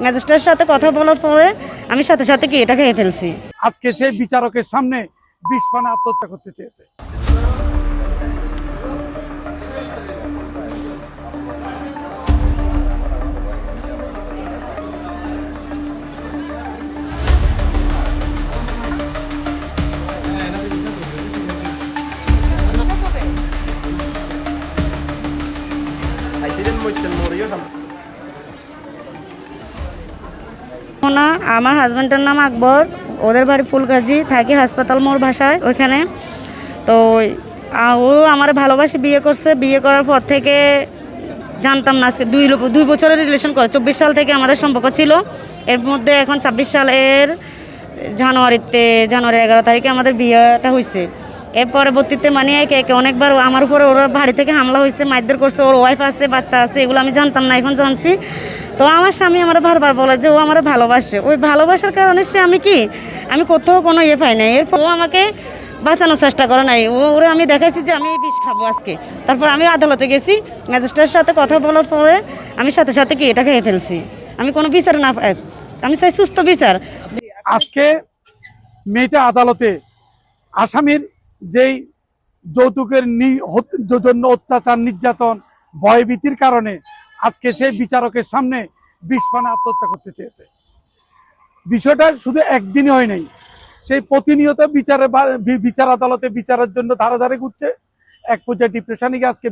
ম্যাজিস্ট্রেটের সাথে কথা বলার পরে আমি সাথে সাথে কি এটা খেয়ে ফেলছি। আজকে সেই বিচারকের সামনে বিষ পানে আত্মহত্যা করতে চেয়েছে। না, আমার হাজব্যান্ডের নাম আকবর, ওদের বাড়ি ফুলগাজী, থাকি হাসপাতাল মোড় ভাষায় ওইখানে। তো ও আমার ভালোবাসে বিয়ে করছে, বিয়ে করার পর থেকে জানতাম না, আজকে 2 বছরের রিলেশন করে 24 সাল থেকে আমাদের সম্পর্ক ছিল। এর মধ্যে এখন 26 সালের জানুয়ারি 11 তারিখে আমাদের বিয়েটা হয়েছে। এর পরবর্তীতে মানে একে একে অনেকবার আমার উপরে ওরা বাড়ি থেকে হামলা হয়েছে, মারধর করছে, ওর ওয়াইফ আছে, বাচ্চা আছে, এগুলো আমি জানতাম না, এখন জানছি। তো আমার স্বামী আমার বারবার বলে যে ও আমার ভালোবাসে, ওই ভালোবাসার কারণে সে আমি কোথাও কোনো পাই নাই। এরপর ও আমাকে বাঁচানোর চেষ্টা করে নাই, ওরে আমি দেখাইছি যে আমি এই বিষ খাবো আজকে। তারপর আমি আদালতে গেছি, ম্যাজিস্ট্রেটের সাথে কথা বলার পরে আমি সাথে সাথে কি এটা খেয়ে ফেলছি। আমি কোনো বিচার না, আমি চাই সুস্থ বিচার। আজকে মেয়েটা আদালতে আসামির যেই যৌতুকের জন্য অত্যাচার, নির্যাতন, ভয়ভীতির কারণে আজকে সেই বিচারকের সামনে বিষ পানে আত্মহত্যা করতে চেয়েছে। বিষয়টা শুধু একদিনই হয় নাই, সেই প্রতিনিয়ত বিচার আদালতে বিচারের জন্য ধারে ধারে ঘুরছে। এক পর্যায়ে ডিপ্রেশনে গিয়ে আজকে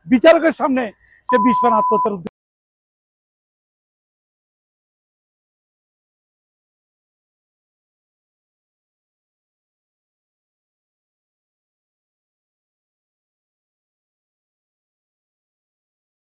বিচারকের সামনে সে বিষ পানে আত্মহত্যার